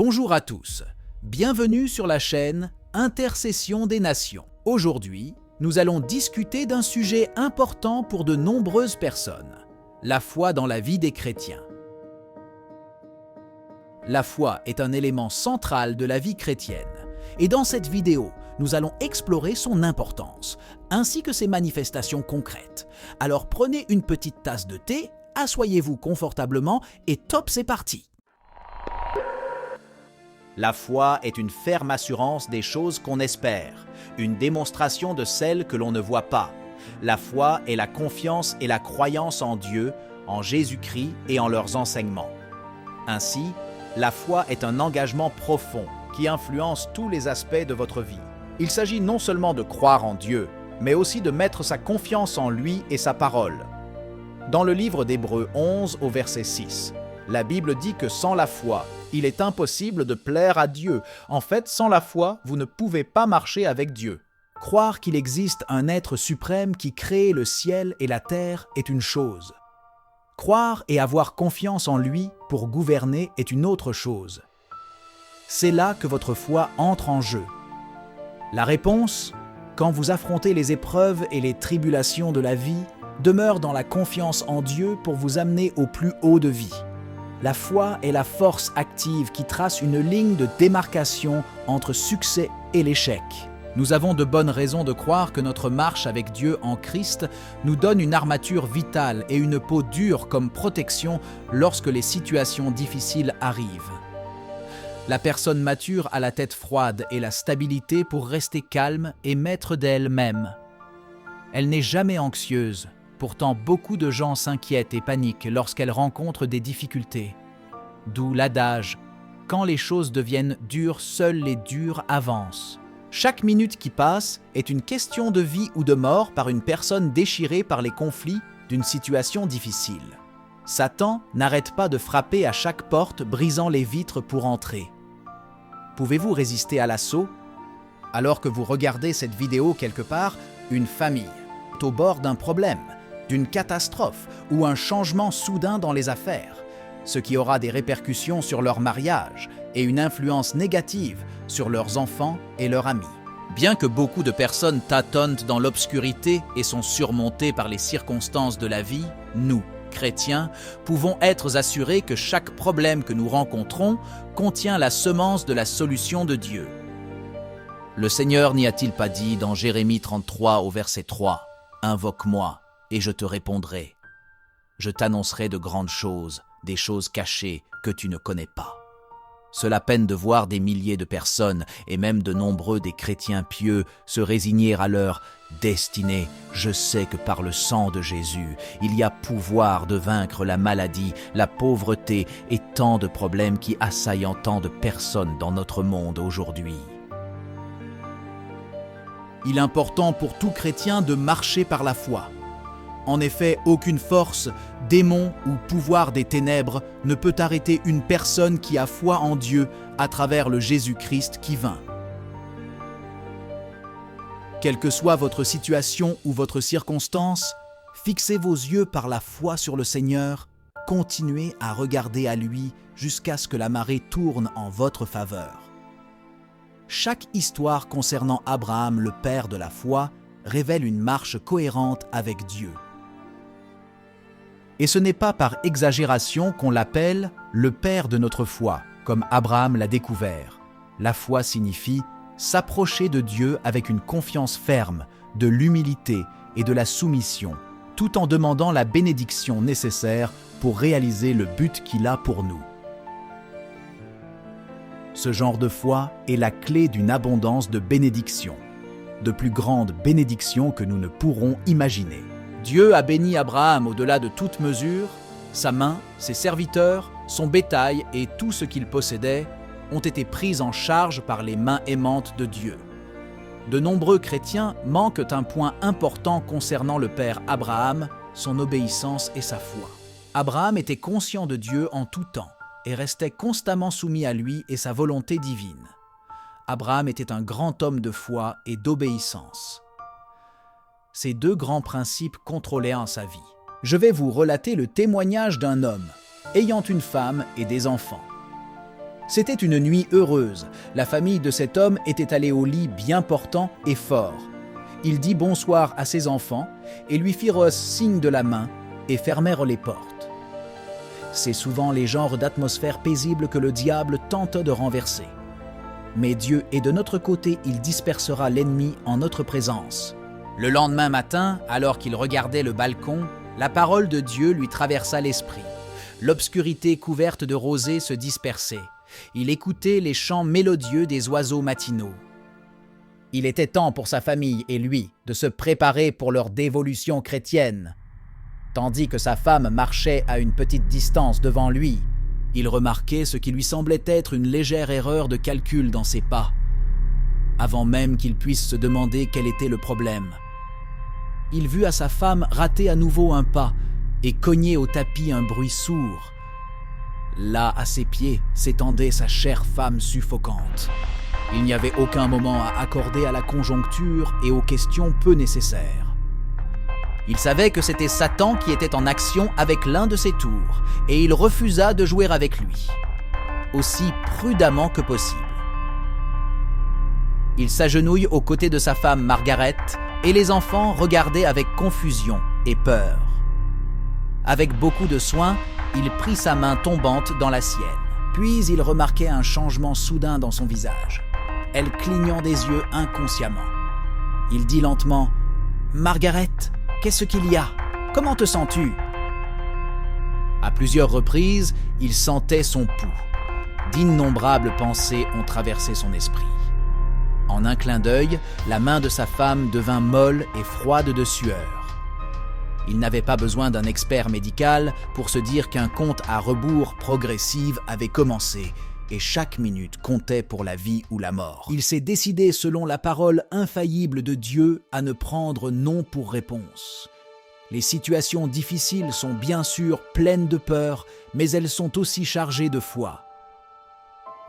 Bonjour à tous, bienvenue sur la chaîne Intercession des Nations. Aujourd'hui, nous allons discuter d'un sujet important pour de nombreuses personnes, la foi dans la vie des chrétiens. La foi est un élément central de la vie chrétienne, et dans cette vidéo, nous allons explorer son importance, ainsi que ses manifestations concrètes. Alors prenez une petite tasse de thé, asseyez-vous confortablement et top, c'est parti! La foi est une ferme assurance des choses qu'on espère, une démonstration de celles que l'on ne voit pas. La foi est la confiance et la croyance en Dieu, en Jésus-Christ et en leurs enseignements. Ainsi, la foi est un engagement profond qui influence tous les aspects de votre vie. Il s'agit non seulement de croire en Dieu, mais aussi de mettre sa confiance en lui et sa parole. Dans le livre d'Hébreux 11 au verset 6, la Bible dit que sans la foi, il est impossible de plaire à Dieu. En fait, sans la foi, vous ne pouvez pas marcher avec Dieu. Croire qu'il existe un être suprême qui crée le ciel et la terre est une chose. Croire et avoir confiance en lui pour gouverner est une autre chose. C'est là que votre foi entre en jeu. La réponse, quand vous affrontez les épreuves et les tribulations de la vie, demeure dans la confiance en Dieu pour vous amener au plus haut de vie. La foi est la force active qui trace une ligne de démarcation entre succès et l'échec. Nous avons de bonnes raisons de croire que notre marche avec Dieu en Christ nous donne une armature vitale et une peau dure comme protection lorsque les situations difficiles arrivent. La personne mature a la tête froide et la stabilité pour rester calme et maître d'elle-même. Elle n'est jamais anxieuse. Pourtant, beaucoup de gens s'inquiètent et paniquent lorsqu'elles rencontrent des difficultés. D'où l'adage « Quand les choses deviennent dures, seuls les durs avancent ». Chaque minute qui passe est une question de vie ou de mort par une personne déchirée par les conflits d'une situation difficile. Satan n'arrête pas de frapper à chaque porte, brisant les vitres pour entrer. Pouvez-vous résister à l'assaut? Alors que vous regardez cette vidéo quelque part, une famille est au bord d'un problème, d'une catastrophe ou un changement soudain dans les affaires, ce qui aura des répercussions sur leur mariage et une influence négative sur leurs enfants et leurs amis. Bien que beaucoup de personnes tâtonnent dans l'obscurité et sont surmontées par les circonstances de la vie, nous, chrétiens, pouvons être assurés que chaque problème que nous rencontrons contient la semence de la solution de Dieu. Le Seigneur n'y a-t-il pas dit dans Jérémie 33 au verset 3 « Invoque-moi, et je te répondrai. Je t'annoncerai de grandes choses, des choses cachées que tu ne connais pas. » Cela peine de voir des milliers de personnes, et même de nombreux des chrétiens pieux, se résigner à leur destinée. Je sais que par le sang de Jésus, il y a pouvoir de vaincre la maladie, la pauvreté et tant de problèmes qui assaillent tant de personnes dans notre monde aujourd'hui. Il est important pour tout chrétien de marcher par la foi. En effet, aucune force, démon ou pouvoir des ténèbres ne peut arrêter une personne qui a foi en Dieu à travers le Jésus-Christ qui vint. Quelle que soit votre situation ou votre circonstance, fixez vos yeux par la foi sur le Seigneur, continuez à regarder à lui jusqu'à ce que la marée tourne en votre faveur. Chaque histoire concernant Abraham, le père de la foi, révèle une marche cohérente avec Dieu. Et ce n'est pas par exagération qu'on l'appelle le père de notre foi, comme Abraham l'a découvert. La foi signifie s'approcher de Dieu avec une confiance ferme, de l'humilité et de la soumission, tout en demandant la bénédiction nécessaire pour réaliser le but qu'il a pour nous. Ce genre de foi est la clé d'une abondance de bénédictions, de plus grandes bénédictions que nous ne pourrons imaginer. Dieu a béni Abraham au-delà de toute mesure, sa main, ses serviteurs, son bétail et tout ce qu'il possédait ont été pris en charge par les mains aimantes de Dieu. De nombreux chrétiens manquent un point important concernant le père Abraham, son obéissance et sa foi. Abraham était conscient de Dieu en tout temps et restait constamment soumis à lui et sa volonté divine. Abraham était un grand homme de foi et d'obéissance. Ces deux grands principes contrôlaient en sa vie. Je vais vous relater le témoignage d'un homme ayant une femme et des enfants. C'était une nuit heureuse. La famille de cet homme était allée au lit bien portant et fort. Il dit bonsoir à ses enfants et lui firent signe de la main et fermèrent les portes. C'est souvent les genres d'atmosphère paisible que le diable tente de renverser. Mais Dieu est de notre côté, il dispersera l'ennemi en notre présence. Le lendemain matin, alors qu'il regardait le balcon, la parole de Dieu lui traversa l'esprit. L'obscurité couverte de rosée se dispersait. Il écoutait les chants mélodieux des oiseaux matinaux. Il était temps pour sa famille et lui de se préparer pour leur dévolution chrétienne. Tandis que sa femme marchait à une petite distance devant lui, il remarquait ce qui lui semblait être une légère erreur de calcul dans ses pas, avant même qu'il puisse se demander quel était le problème. Il vit à sa femme rater à nouveau un pas et cogner au tapis un bruit sourd. Là, à ses pieds, s'étendait sa chère femme suffocante. Il n'y avait aucun moment à accorder à la conjoncture et aux questions peu nécessaires. Il savait que c'était Satan qui était en action avec l'un de ses tours, et il refusa de jouer avec lui, aussi prudemment que possible. Il s'agenouille aux côtés de sa femme Margaret, et les enfants regardaient avec confusion et peur. Avec beaucoup de soin, il prit sa main tombante dans la sienne. Puis il remarquait un changement soudain dans son visage, elle clignant des yeux inconsciemment. Il dit lentement « Margaret, qu'est-ce qu'il y a? Comment te sens-tu » À plusieurs reprises, il sentait son pouls. D'innombrables pensées ont traversé son esprit. En un clin d'œil, la main de sa femme devint molle et froide de sueur. Il n'avait pas besoin d'un expert médical pour se dire qu'un compte à rebours progressif avait commencé et chaque minute comptait pour la vie ou la mort. Il s'est décidé, selon la parole infaillible de Dieu, à ne prendre non pour réponse. Les situations difficiles sont bien sûr pleines de peur, mais elles sont aussi chargées de foi.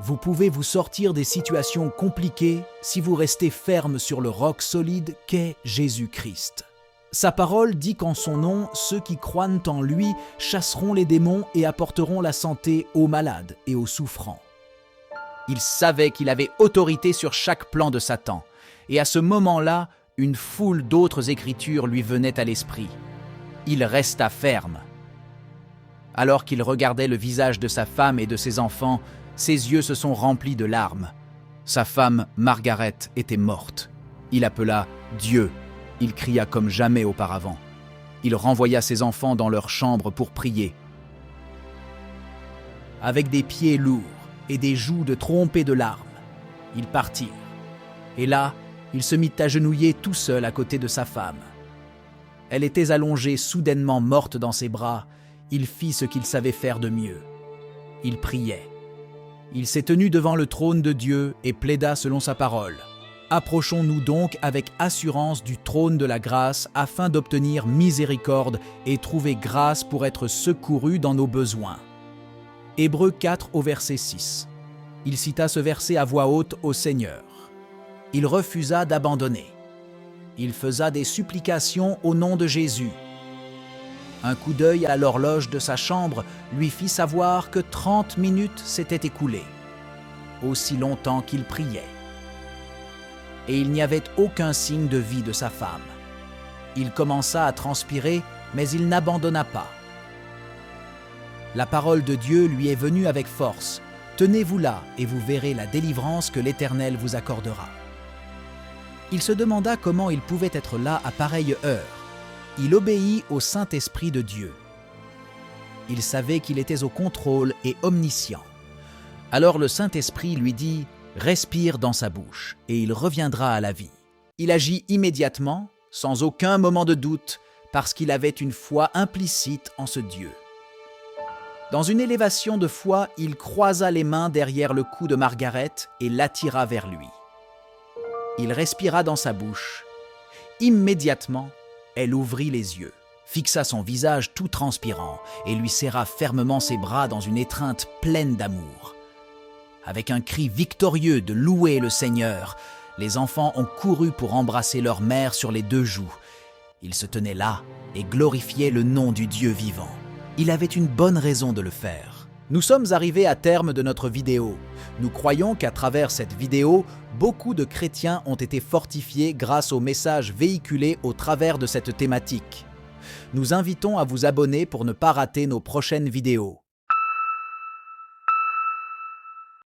Vous pouvez vous sortir des situations compliquées si vous restez ferme sur le roc solide qu'est Jésus-Christ. Sa parole dit qu'en son nom, ceux qui croient en lui chasseront les démons et apporteront la santé aux malades et aux souffrants. Il savait qu'il avait autorité sur chaque plan de Satan, et à ce moment-là, une foule d'autres écritures lui venaient à l'esprit. Il resta ferme. Alors qu'il regardait le visage de sa femme et de ses enfants, ses yeux se sont remplis de larmes. Sa femme, Margaret, était morte. Il appela Dieu. Il cria comme jamais auparavant. Il renvoya ses enfants dans leur chambre pour prier. Avec des pieds lourds et des joues de trompées de larmes, ils partirent. Et là, il se mit à genouiller tout seul à côté de sa femme. Elle était allongée, soudainement morte dans ses bras. Il fit ce qu'il savait faire de mieux. Il priait. Il s'est tenu devant le trône de Dieu et plaida selon sa parole. Approchons-nous donc avec assurance du trône de la grâce afin d'obtenir miséricorde et trouver grâce pour être secourus dans nos besoins. Hébreux 4 au verset 6. Il cita ce verset à voix haute au Seigneur. Il refusa d'abandonner. Il faisa des supplications au nom de Jésus. Un coup d'œil à l'horloge de sa chambre lui fit savoir que 30 minutes s'étaient écoulées, aussi longtemps qu'il priait. Et il n'y avait aucun signe de vie de sa femme. Il commença à transpirer, mais il n'abandonna pas. La parole de Dieu lui est venue avec force. Tenez-vous là et vous verrez la délivrance que l'Éternel vous accordera. Il se demanda comment il pouvait être là à pareille heure. Il obéit au Saint-Esprit de Dieu. Il savait qu'il était au contrôle et omniscient. Alors le Saint-Esprit lui dit « Respire dans sa bouche et il reviendra à la vie. » Il agit immédiatement, sans aucun moment de doute, parce qu'il avait une foi implicite en ce Dieu. Dans une élévation de foi, il croisa les mains derrière le cou de Margaret et l'attira vers lui. Il respira dans sa bouche. Immédiatement, elle ouvrit les yeux, fixa son visage tout transpirant et lui serra fermement ses bras dans une étreinte pleine d'amour. Avec un cri victorieux de louer le Seigneur, les enfants ont couru pour embrasser leur mère sur les deux joues. Ils se tenaient là et glorifiaient le nom du Dieu vivant. Il avait une bonne raison de le faire. Nous sommes arrivés à terme de notre vidéo. Nous croyons qu'à travers cette vidéo, beaucoup de chrétiens ont été fortifiés grâce aux messages véhiculés au travers de cette thématique. Nous invitons à vous abonner pour ne pas rater nos prochaines vidéos.